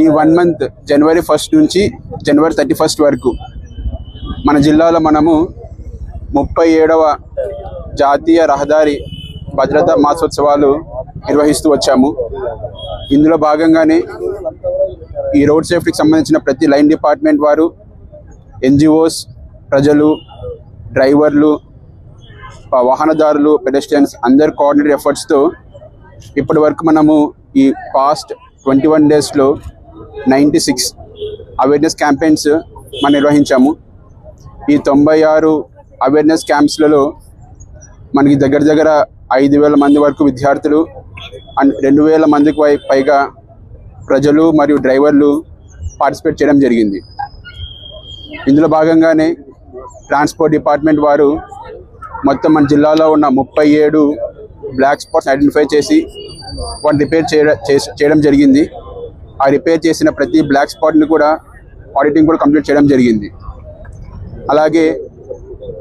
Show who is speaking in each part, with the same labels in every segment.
Speaker 1: ఈ 1 మంత్ జనవరి 1 నుంచి జనవరి 31 వరకు మన జిల్లాలో మనము 37వ జాతీయ రహదారి భద్రతా మాసోత్సవాలు నిర్వహిస్తూ వచ్చాము. ఇందులో భాగంగానే ఈ రోడ్ సేఫ్టీకి సంబంధించిన ప్రతి లైన్ డిపార్ట్మెంట్ వారు, ఎన్జిఓస్, ప్రజలు, డ్రైవర్లు, వాహనదారులు, పెడెస్ట్రియన్స్ అందరి కోఆర్డినేట్ ఎఫర్ట్స్తో ఇప్పటి వరకు మనము ఈ పాస్ట్ 21 డేస్లో 96 అవేర్నెస్ క్యాంపెయిన్స్ మనం నిర్వహించాము. ఈ 96 అవేర్నెస్ క్యాంప్స్లలో మనకి దగ్గర 5,000 మంది వరకు విద్యార్థులు అండ్ 2,000 మందికి పైగా ప్రజలు మరియు డ్రైవర్లు పార్టిసిపేట్ చేయడం జరిగింది. ఇందులో భాగంగానే ట్రాన్స్పోర్ట్ డిపార్ట్మెంట్ వారు మొత్తం మన జిల్లాలో ఉన్న 37 బ్లాక్ స్పాట్స్ ఐడెంటిఫై చేసి వాటిని రిపేర్ చేయడం జరిగింది. ఆ రిపేర్ చేసిన ప్రతి బ్లాక్ స్పాట్ని కూడా ఆడిటింగ్ కూడా కంప్లీట్ చేయడం జరిగింది. అలాగే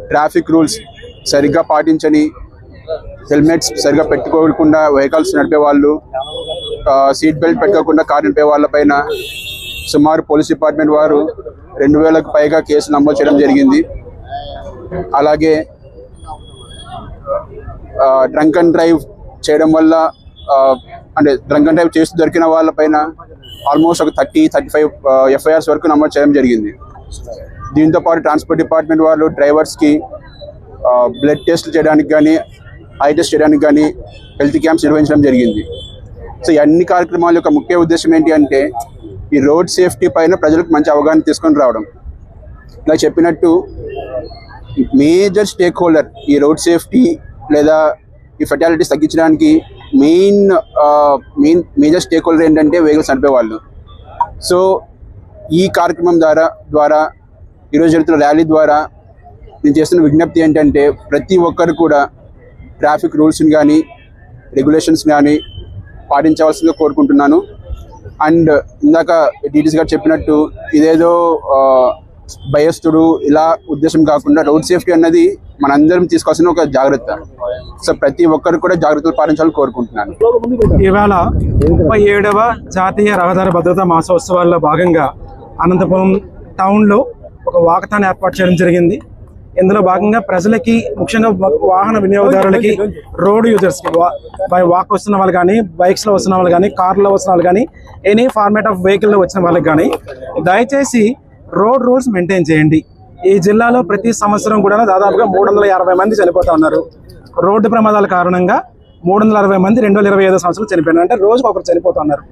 Speaker 1: ట్రాఫిక్ రూల్స్ సరిగ్గా పాటించని, హెల్మెట్స్ సరిగ్గా పెట్టుకోకుండా వెహికల్స్ నడిపే వాళ్ళు, సీట్ బెల్ట్ పెట్టుకోకుండా కారు నడిపే వాళ్ళపైన సుమారు పోలీస్ డిపార్ట్మెంట్ వారు 2,000కు పైగా కేసులు నమోదు చేయడం జరిగింది. అలాగే డ్రంక్ అండ్ డ్రైవ్ చేయడం వల్ల అంటే డ్రంక్ అండ్ డ్రైవ్ చేస్తూ దొరికిన వాళ్ళపైన ఆల్మోస్ట్ ఒక 30-35 ఎఫ్ఐఆర్స్ వరకు నమోదు చేయడం జరిగింది. దీంతోపాటు ట్రాన్స్పోర్ట్ డిపార్ట్మెంట్ వాళ్ళు డ్రైవర్స్కి బ్లడ్ టెస్ట్ చేయడానికి కానీ, ఐ టెస్ట్ చేయడానికి కానీ హెల్త్ క్యాంప్స్ నిర్వహించడం జరిగింది. సో ఈ అన్ని కార్యక్రమాల యొక్క ముఖ్య ఉద్దేశం ఏంటి అంటే ఈ రోడ్ సేఫ్టీ పైన ప్రజలకు మంచి అవగాహన తీసుకొని రావడం. ఇలా చెప్పినట్టు మేజర్ స్టేక్ హోల్డర్ ఈ రోడ్ సేఫ్టీ లేదా ఈ ఫెటాలిటీస్ తగ్గించడానికి మేజర్ స్టేక్ హోల్డర్ ఏంటంటే వెహికల్స్ నడిపే వాళ్ళు. సో ఈ కార్యక్రమం ద్వారా ఈరోజు జరుగుతున్న ర్యాలీ ద్వారా నేను చేస్తున్న విజ్ఞప్తి ఏంటంటే ప్రతి ఒక్కరు కూడా ట్రాఫిక్ రూల్స్ని కానీ, రెగ్యులేషన్స్ కానీ పాటించవలసిందిగా కోరుకుంటున్నాను. అండ్ ఇందాక డీటీసీ గారు చెప్పినట్టు ఇదేదో భయస్తుడు ఇలా ఉద్దేశం కాకుండా రోడ్ సేఫ్టీ అన్నది మనందరం తీసుకోవాల్సిన ఒక జాగ్రత్త. సో ప్రతి ఒక్కరు కూడా జాగ్రత్తలు పాటించాలని కోరుకుంటున్నాను.
Speaker 2: ఇవాళ 37వ జాతీయ రహదారి భద్రతా మాసోత్సవాల్లో భాగంగా అనంతపురం టౌన్లో ఒక వాకథాన్ ఏర్పాటు చేయడం జరిగింది. ఇందులో భాగంగా ప్రజలకి, ముఖ్యంగా వాహన వినియోగదారులకి, రోడ్ యూజర్స్కి, బై వాక్ వస్తున్న వాళ్ళు కానీ, బైక్స్లో వస్తున్న వాళ్ళు కానీ, కార్లో వస్తున్న వాళ్ళు కానీ, ఎనీ ఫార్మాట్ ఆఫ్ వెహికల్లో వచ్చిన వాళ్ళకి కానీ దయచేసి రోడ్ రూల్స్ మెయింటైన్ చేయండి. ఈ జిల్లాలో ప్రతి సంవత్సరం కూడా దాదాపుగా 350 మంది చనిపోతూ ఉన్నారు. రోడ్డు ప్రమాదాల కారణంగా 360 మంది 2025 సంవత్సరాలు చనిపోయినారు. అంటే రోజుకు ఒకరు చనిపోతున్నారు.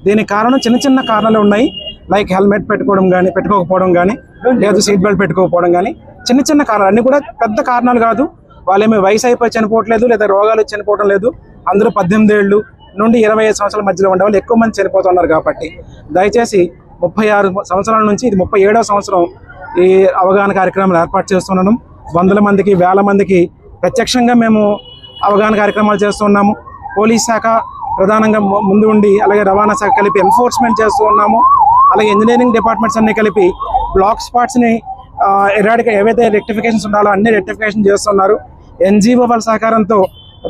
Speaker 2: దీనికి కారణం చిన్న కారణాలు ఉన్నాయి. లైక్ హెల్మెట్ పెట్టుకోకపోవడం కానీ, లేదు సీట్ బెల్ట్ పెట్టుకోకపోవడం కానీ, చిన్న కారణాలు. అన్నీ కూడా పెద్ద కారణాలు కాదు. వాళ్ళేమీ వయసు అయిపోయి చనిపోవట్లేదు, లేదా రోగాలు చనిపోవడం లేదు. అందరూ 18 ఏళ్ళు నుండి 25 సంవత్సరాల మధ్యలో ఉండే వాళ్ళు ఎక్కువ మంది చనిపోతున్నారు. కాబట్టి దయచేసి 36 సంవత్సరాల నుంచి ఇది 37వ సంవత్సరం ఈ అవగాహన కార్యక్రమాలు ఏర్పాటు చేస్తున్నాము. 100 మందికి, 1000 మందికి ప్రత్యక్షంగా మేము అవగాహన కార్యక్రమాలు చేస్తున్నాము. పోలీస్ శాఖ ప్రధానంగా ముందు ఉండి, అలాగే రవాణా శాఖ కలిపి ఎన్ఫోర్స్మెంట్ చేస్తూ ఉన్నాము. అలాగే ఇంజనీరింగ్ డిపార్ట్మెంట్స్ అన్ని కలిపి బ్లాక్ స్పాట్స్ని ఏవైతే రెక్టిఫికేషన్స్ ఉండాలో అన్ని రెక్టిఫికేషన్ చేస్తున్నారు. ఎన్జిఓ వాళ్ళ సహకారంతో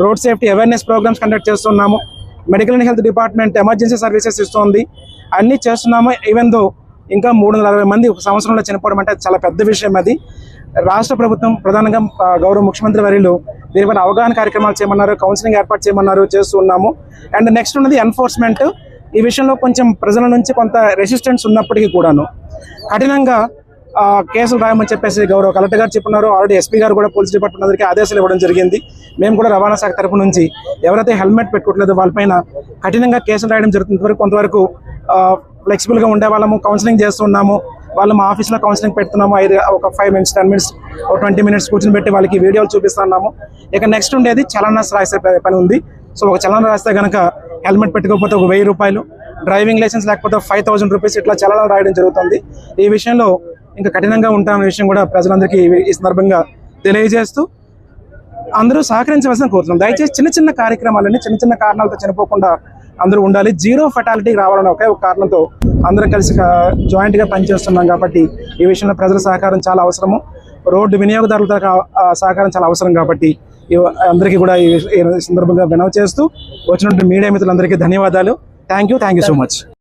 Speaker 2: road safety awareness programmes conduct చేస్తున్నాము. Medical and health department emergency services ఇస్తుంది. అన్నీ చేస్తున్నాము. ఈవెన్ దో ఇంకా 360 మంది ఒక సంవత్సరంలో చనిపోవడం అంటే చాలా పెద్ద విషయం. అది రాష్ట్ర ప్రభుత్వం ప్రధానంగా గౌరవ ముఖ్యమంత్రి వర్యులు దీనిపైన అవగాహన కార్యక్రమాలు చేయమన్నారు, కౌన్సిలింగ్ ఏర్పాటు చేయమన్నారు, చేస్తున్నాము. అండ్ నెక్స్ట్ ఉన్నది ఎన్ఫోర్స్మెంట్. ఈ విషయంలో కొంచెం ప్రజల నుంచి కొంత రెసిస్టెన్స్ ఉన్నప్పటికీ కూడాను కఠినంగా కేసులు రాయమని చెప్పేసి గౌరవ కలెక్టర్ గారు చెప్పున్నారు. ఆల్రెడీ ఎస్పీ గారు కూడా పోలీస్ డిపార్ట్మెంట్ అందరికీ ఆదేశాలు ఇవ్వడం జరిగింది. మేము కూడా రవాణా శాఖ తరపు నుంచి ఎవరైతే హెల్మెట్ పెట్టుకోవట్లేదో వాళ్ళపైన కఠినంగా కేసులు రాయడం జరుగుతుంది. కొంతవరకు ఫ్లెక్సిబుల్గా ఉండే వాళ్ళము కౌన్సిలింగ్ చేస్తున్నాము. వాళ్ళు మా ఆఫీస్లో కౌన్సిలింగ్ పెడుతున్నాము. ఒక 5 మినిట్స్, 10 మినిట్స్, ఒక 20 మినిట్స్ కూర్చొని పెట్టి వాళ్ళకి వీడియోలు చూపిస్తున్నాము. ఇక నెక్స్ట్ ఉండేది చలనాస్ రాసే పని ఉంది. సో ఒక చలనం రాస్తే కనుక హెల్మెట్ పెట్టుకోకపోతే ఒక 1000 రూపాయలు, డ్రైవింగ్ లైసెన్స్ లేకపోతే 5000 రూపీస్ ఇట్లా చలనాలు రాయడం జరుగుతుంది. ఈ విషయంలో ఇంకా కఠినంగా ఉంటామనే విషయం కూడా ప్రజలందరికీ ఈ సందర్భంగా తెలియజేస్తూ అందరూ సహకరించవలసిన కోరుతున్నాం. దయచేసి చిన్న కార్యక్రమాలన్నీ చిన్న కారణాలతో చనిపోకుండా అందరూ ఉండాలి. జీరో ఫెటాలిటీ రావాలని ఒకే ఒక కారణంతో అందరం కలిసి జాయింట్గా పనిచేస్తున్నాం. కాబట్టి ఈ విషయంలో ప్రజల సహకారం చాలా అవసరము. రోడ్డు వినియోగదారుల సహకారం చాలా అవసరం. కాబట్టి అందరికీ కూడా ఈ సందర్భంగా వినవి చేస్తూ వచ్చినటువంటి మీడియా మిత్రులందరికీ ధన్యవాదాలు. Thank you so much.